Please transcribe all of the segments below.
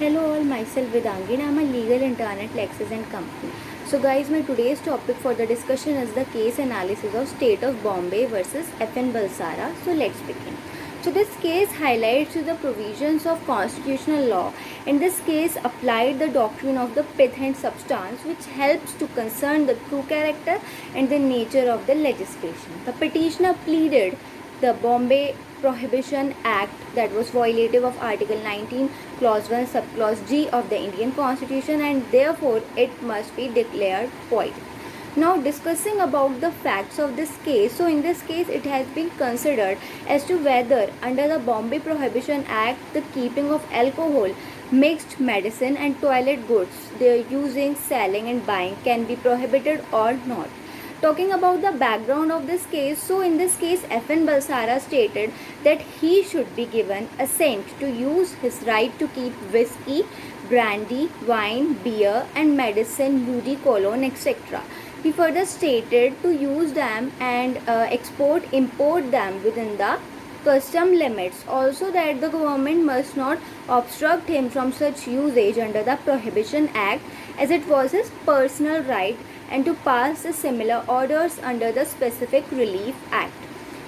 Hello all, myself Vedangi and I am a legal intern at Lexis and Company. So guys, my today's topic for the discussion is the case analysis of State of Bombay versus FN Balsara. So let's begin. So this case highlights the provisions of constitutional law. In this case, applied the doctrine of the pith and substance, which helps to concern the true character and the nature of the legislation. The petitioner pleaded the Bombay Prohibition Act that was violative of Article 19, Clause 1, Subclause G of the Indian Constitution, and therefore it must be declared void. Now discussing about the facts of this case. So in this case it has been considered as to whether under the Bombay Prohibition Act the keeping of alcohol, mixed medicine and toilet goods, their using, selling and buying can be prohibited or not. Talking about the background of this case, so in this case FN Balsara stated that he should be given assent to use his right to keep whiskey, brandy, wine, beer and medicine, UD cologne, etc. He further stated to use them and import them within the custom limits. Also that the government must not obstruct him from such usage under the Prohibition Act, as it was his personal right, and to pass the similar orders under the Specific Relief Act.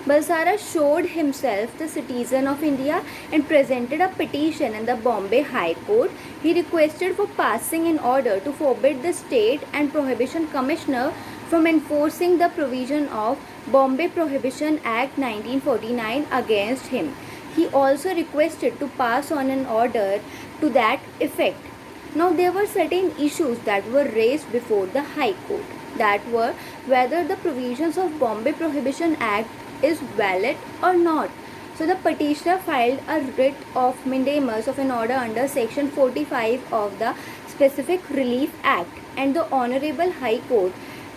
Balsara showed himself the citizen of India and presented a petition in the Bombay High Court. He requested for passing an order to forbid the State and Prohibition Commissioner from enforcing the provision of Bombay Prohibition Act 1949 against him. He also requested to pass on an order to that effect. Now there were certain issues that were raised before the High Court, that were whether the provisions of Bombay Prohibition Act is valid or not. So the petitioner filed a writ of mandamus of an order under section 45 of the Specific Relief Act, and the Honorable High Court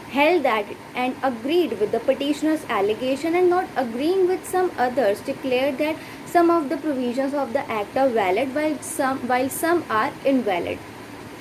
held that and agreed with the petitioner's allegation, and not agreeing with some others declared that some of the provisions of the act are valid while some are invalid.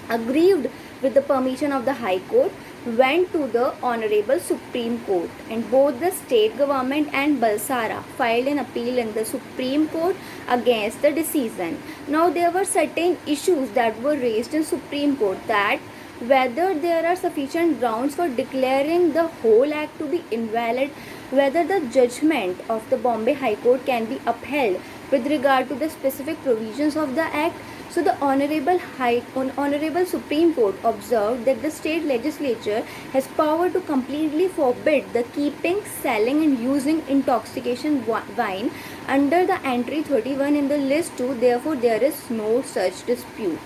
Aggrieved with the permission of the High Court, went to the Honorable Supreme Court, and both the state government and Balsara filed an appeal in the Supreme Court against the decision. Now there were certain issues that were raised in Supreme Court, that whether there are sufficient grounds for declaring the whole act to be invalid, whether the judgment of the Bombay High Court can be upheld with regard to the specific provisions of the act. So the Honorable Supreme Court observed that the state legislature has power to completely forbid the keeping, selling and using intoxication wine under the entry 31 in the list 2. Therefore there is no such dispute.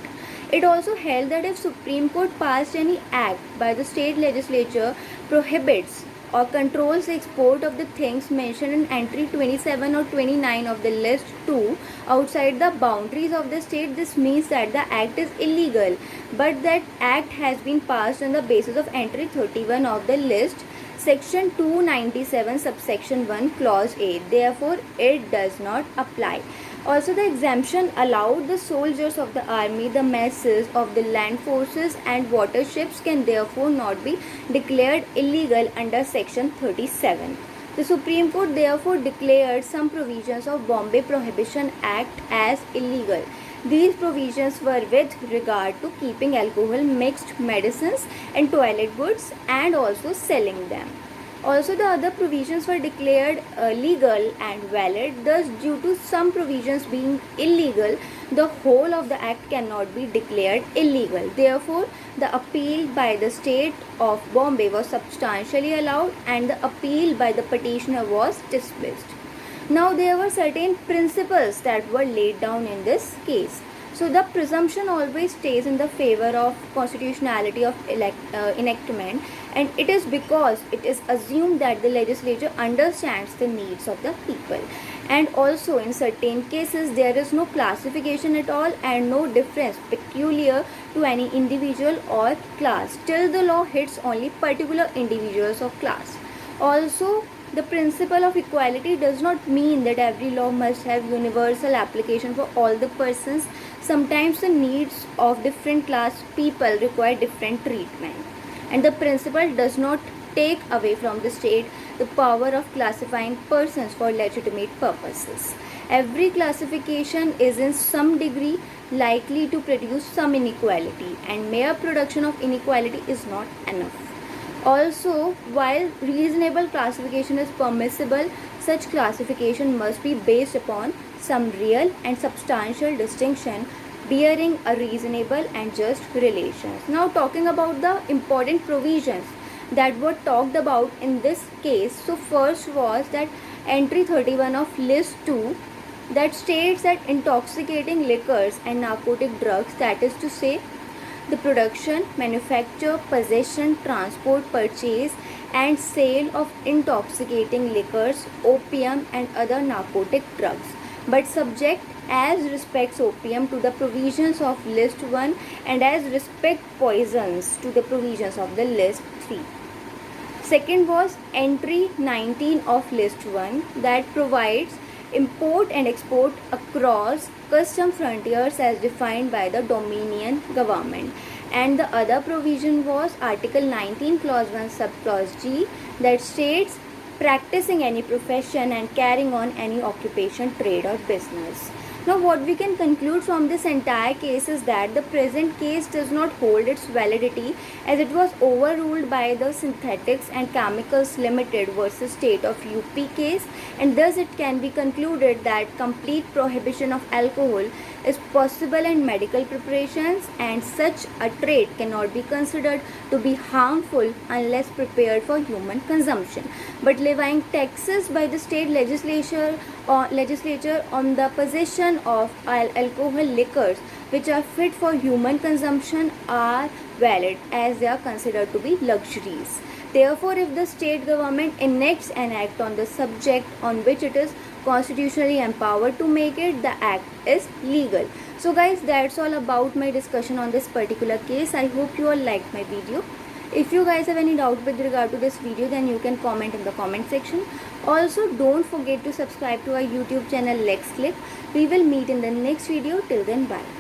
It also held that if Supreme Court passed any act by the state legislature prohibits or controls the export of the things mentioned in entry 27 or 29 of the list 2 outside the boundaries of the state, this means that the act is illegal, but that act has been passed on the basis of entry 31 of the list, section 297 subsection 1 clause A. Therefore it does not apply. Also the exemption allowed the soldiers of the army, the messes of the land forces and waterships can therefore not be declared illegal under section 37. The Supreme Court therefore declared some provisions of Bombay Prohibition Act as illegal. These provisions were with regard to keeping alcohol, mixed medicines and toilet goods, and also selling them. Also the other provisions were declared legal and valid. Thus, due to some provisions being illegal, the whole of the act cannot be declared illegal. Therefore, the appeal by the state of Bombay was substantially allowed and the appeal by the petitioner was dismissed. Now there were certain principles that were laid down in this case. So the presumption always stays in the favor of constitutionality of enactment, and it is because it is assumed that the legislature understands the needs of the people. And also in certain cases there is no classification at all and no difference peculiar to any individual or class till the law hits only particular individuals or class. Also, the principle of equality does not mean that every law must have universal application for all the persons. Sometimes the needs of different class people require different treatment. And the principle does not take away from the state the power of classifying persons for legitimate purposes. Every classification is in some degree likely to produce some inequality, and mere production of inequality is not enough. Also, while reasonable classification is permissible, such classification must be based upon some real and substantial distinction bearing a reasonable and just relations. Now, talking about the important provisions that were talked about in this case. So, first was that entry 31 of list 2 that states that intoxicating liquors and narcotic drugs, that is to say, the production, manufacture, possession, transport, purchase, and sale of intoxicating liquors, opium, and other narcotic drugs, but subject as respects opium to the provisions of list 1 and as respect poisons to the provisions of the list 3. Second was entry 19 of list 1 that provides import and export across custom frontiers as defined by the Dominion government. And the other provision was Article 19 clause 1 subclause G that states practicing any profession and carrying on any occupation, trade or business. Now what we can conclude from this entire case is that the present case does not hold its validity as it was overruled by the Synthetics and Chemicals Limited versus State of UP case, and thus it can be concluded that complete prohibition of alcohol is possible in medical preparations, and such a trade cannot be considered to be harmful unless prepared for human consumption. But levying taxes by the state legislature on the possession of alcohol liquors which are fit for human consumption are valid as they are considered to be luxuries. Therefore, if the state government enacts an act on the subject on which it is constitutionally empowered to make it, the act is legal. So guys, that's all about my discussion on this particular case. I hope you all liked my video. If you guys have any doubt with regard to this video, then you can comment in the comment section. Also, don't forget to subscribe to our YouTube channel Lex Click. We will meet in the next video. Till then, bye.